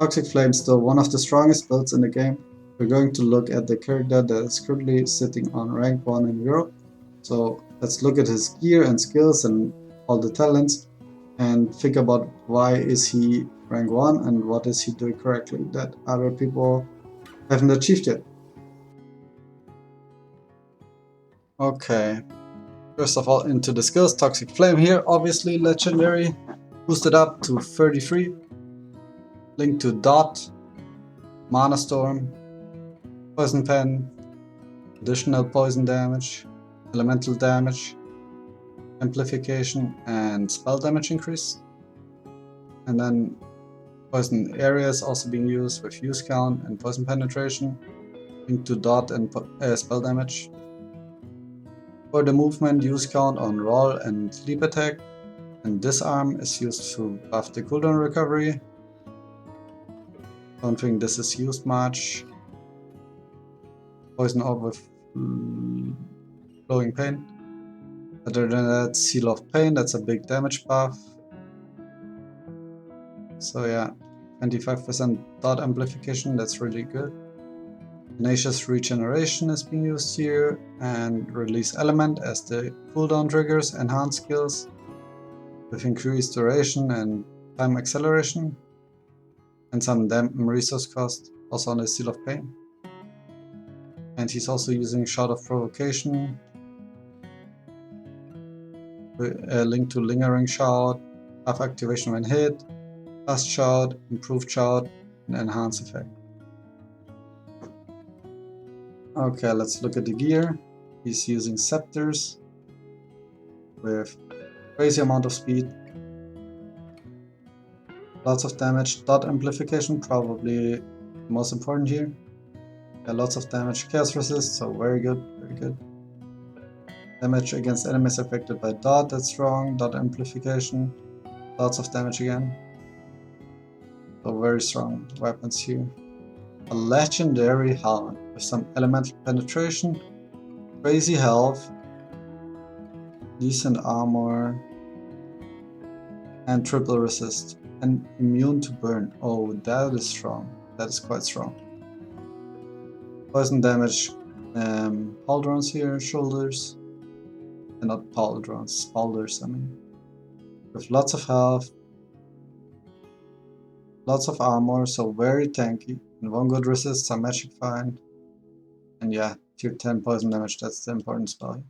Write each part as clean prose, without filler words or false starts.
Toxic Flame is still one of the strongest builds in the game. We're going to look at the character that is currently sitting on rank 1 in Europe. So let's look at his gear and skills and all the talents and think about why is he rank 1 and what is he doing correctly that other people haven't achieved yet. Okay, first of all into the skills. Toxic Flame here, obviously legendary, boosted up to 33. Link to Dot, Mana Storm, Poison Pen, additional poison damage, elemental damage, amplification, and spell damage increase. And then poison areas also being used with use count and poison penetration, linked to dot and spell damage. For the movement, use count on roll and leap attack, and disarm is used to buff the cooldown recovery. Don't think this is used much. Poison orb with flowing pain. Other than that, Seal of Pain, that's a big damage buff. So yeah, 25% dot amplification, that's really good. Tenacious Regeneration is being used here, and Release Element as the cooldown triggers enhance skills with increased duration and time acceleration, and some resource cost also on the Seal of Pain. And he's also using Shout of Provocation, a link to Lingering Shout, buff activation when hit, fast shout, improved shout, and enhance effect. Okay, let's look at the gear. He's using scepters with crazy amount of speed, lots of damage, dot amplification probably the most important here. Yeah, lots of damage, chaos resist, so very good, very good. Damage against enemies affected by dot, that's strong, dot amplification, lots of damage again. So very strong weapons here. A legendary helmet with some elemental penetration, crazy health, decent armor, and triple resist, and immune to burn. Oh, that is strong. That is quite strong. Poison damage, pauldrons here, shoulders, and not pauldrons, spaulders, I mean. With lots of health, lots of armor, so very tanky, and one good resist, some magic find, and yeah, tier 10 poison damage, that's the important spell.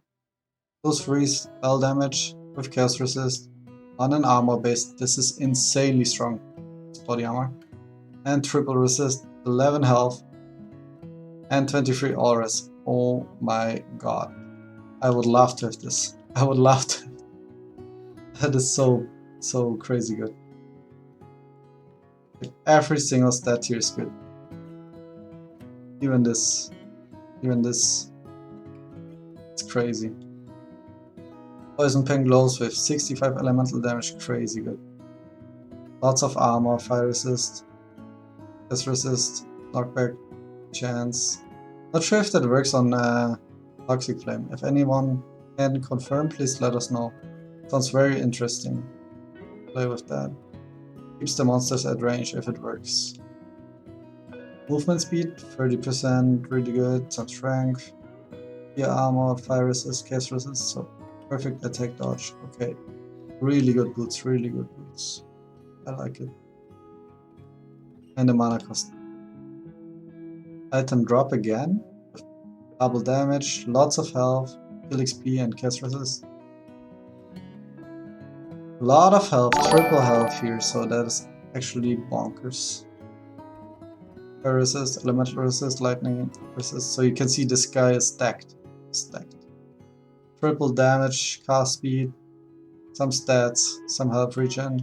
Those freeze, spell damage with chaos resist, on an armor base, this is insanely strong, it's body armor, and triple resist, 11 health, and 23 auras. Oh my god, I would love to have this, I would love to. That is so crazy good. Like every single stat here is good. Even this, it's crazy. Poison Pen glows with 65 elemental damage, crazy good. Lots of armor, fire resist, death resist, knockback, chance. Not sure if that works on Toxic Flame. If anyone can confirm, please let us know. Sounds very interesting. Play with that. Keeps the monsters at range if it works. Movement speed, 30%, really good. Some strength. Gear armor, fire resist, case resist, so perfect attack dodge. Okay. Really good boots, really good boots. I like it. And the mana cost. Item drop again. Double damage, lots of health, kill XP and cast resist. A lot of health, triple health here, so that is actually bonkers. Fire resist, elemental resist, lightning resist, so you can see this guy is stacked. Triple damage, cast speed, some stats, some health regen.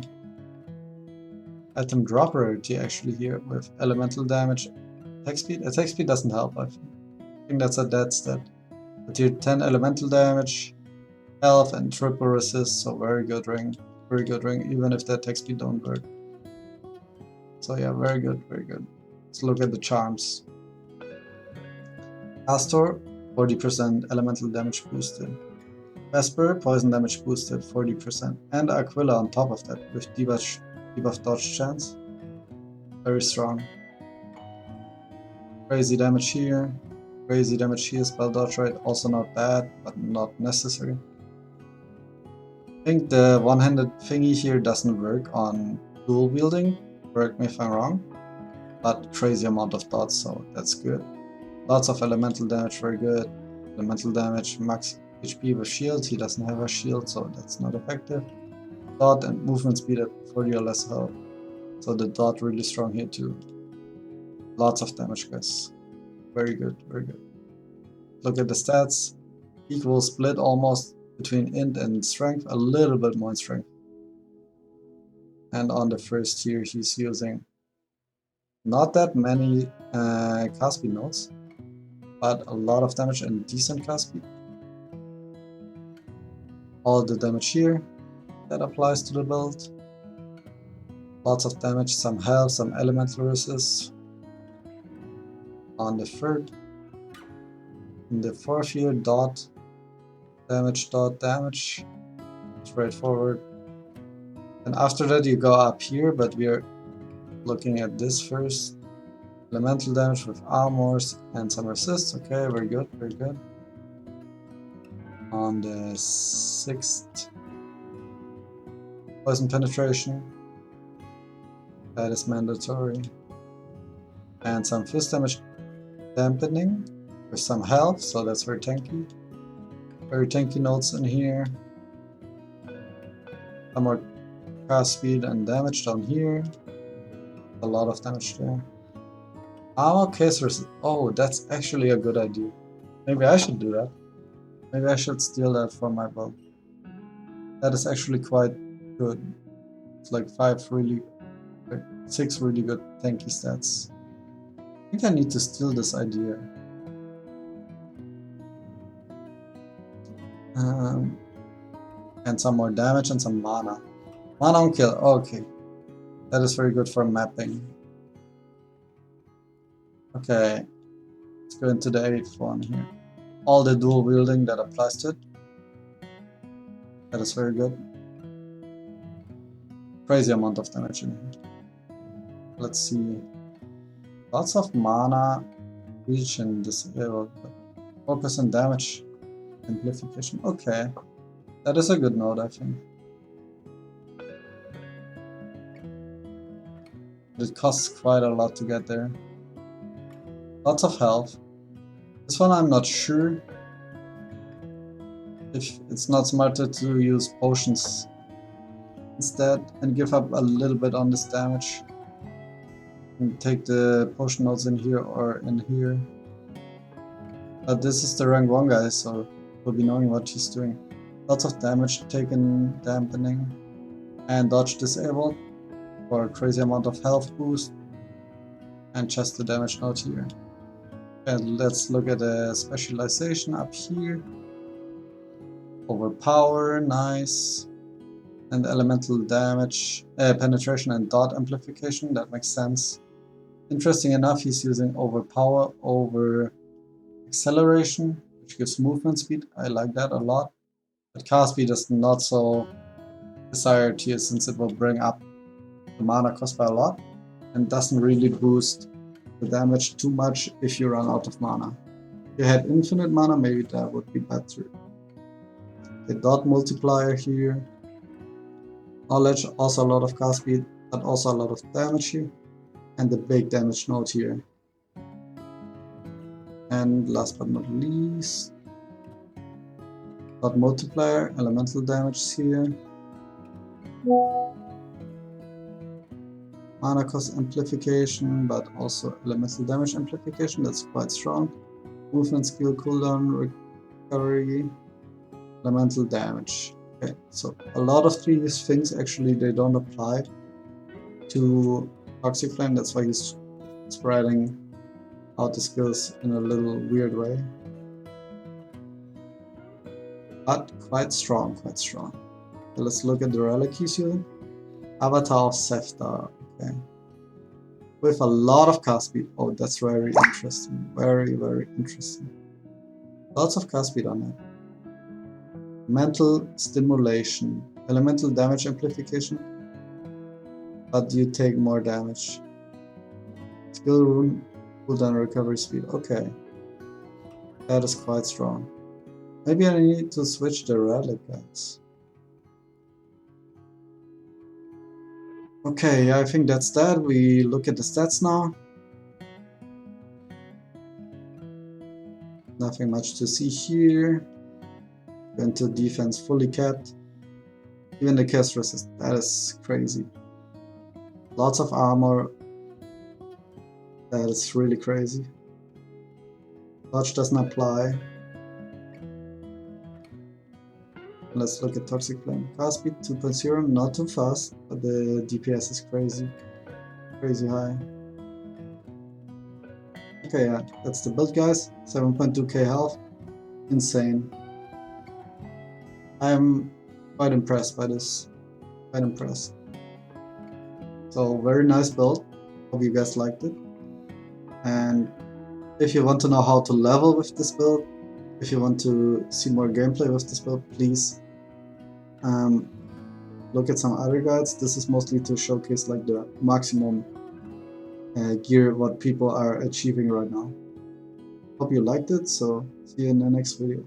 Item drop rarity actually here with elemental damage. Attack speed? Attack speed doesn't help, I think that's a dead stat. But here 10 elemental damage, health and triple resist, so very good ring, even if the attack speed don't work. So yeah, very good, very good. Let's look at the charms. Castor, 40% elemental damage boosted. Vesper, poison damage boosted 40%. And Aquila on top of that with debuff dodge chance. Very strong. Crazy damage here. Crazy damage here. Spell dodge rate also not bad, but not necessary. I think the one-handed thingy here doesn't work on dual wielding. Correct me if I'm wrong. But crazy amount of dots, so that's good. Lots of elemental damage, very good. Elemental damage, max HP with shield. He doesn't have a shield, so that's not effective. Dot and movement speed at 40 or less health. So the dot really strong here too. Lots of damage, guys. Very good, very good. Look at the stats. Equal split almost between int and strength, a little bit more in strength. And on the first tier, he's using not that many cast speed nodes, but a lot of damage and decent cast speed. All the damage here that applies to the build. Lots of damage, some health, some elemental resist. On the third. In the fourth here, dot damage. Straightforward. And after that you go up here, but we are looking at this first. Elemental damage with armors and some resist. Okay, very good, very good. On the sixth, poison penetration. That is mandatory. And some fist damage dampening with some health, so that's very tanky. Very tanky nodes in here. Some more cast speed and damage down here. A lot of damage there. Armor case resist. Oh, that's actually a good idea. Maybe I should do that. Maybe I should steal that from my build. That is actually quite good. It's like 6 really good tanky stats. I think I need to steal this idea. And some more damage and some mana. Mana on kill, okay. That is very good for mapping. Okay, let's go into the 8th one here. All the dual wielding that applies to it. That is very good. Crazy amount of damage in here. Let's see. Lots of mana, reach and disable. Focus and damage amplification. Okay. That is a good node, I think. It costs quite a lot to get there. Lots of health. This one I'm not sure if it's not smarter to use potions instead and give up a little bit on this damage. And take the potion nodes in here or in here. But this is the rank 1 guy, so we'll be knowing what he's doing. Lots of damage taken, dampening, and dodge disabled for a crazy amount of health boost. And just the damage node here. And let's look at the specialization up here. Overpower, nice. And elemental damage, penetration and dot amplification, that makes sense. Interesting enough, he's using overpower over acceleration, which gives movement speed. I like that a lot. But cast speed is not so desired here since it will bring up the mana cost by a lot and doesn't really boost the damage too much if you run out of mana. If you had infinite mana, maybe that would be better. The dot multiplier here. Knowledge, also a lot of cast speed, but also a lot of damage here. And the big damage node here. And last but not least, dot multiplier, elemental damage here. Mana cost amplification, but also elemental damage amplification, that's quite strong. Movement skill cooldown recovery, elemental damage. Okay, so a lot of these things actually they don't apply to Toxic Flame, that's why he's spreading out the skills in a little weird way. But quite strong, quite strong. So let's look at the relic he's using. Avatar of Seftar, okay. With a lot of cast speed. Oh, that's very interesting. Very, very interesting. Lots of cast speed on it. Mental stimulation. Elemental damage amplification. But you take more damage. Skill rune, cooldown recovery speed. Okay. That is quite strong. Maybe I need to switch the relic, guys. Okay, I think that's that. We look at the stats now. Nothing much to see here. Into defense fully capped. Even the cast resist. That is crazy. Lots of armor. That is really crazy. Dodge doesn't apply. Let's look at Toxic Flame. Cast speed 2.0, not too fast, but the DPS is crazy. Crazy high. Okay, yeah, that's the build, guys. 7.2k health. Insane. I'm quite impressed by this. Quite impressed. So, very nice build. Hope you guys liked it. And if you want to know how to level with this build, if you want to see more gameplay with this build, please look at some other guides. This is mostly to showcase like the maximum gear what people are achieving right now. Hope you liked it, so see you in the next video.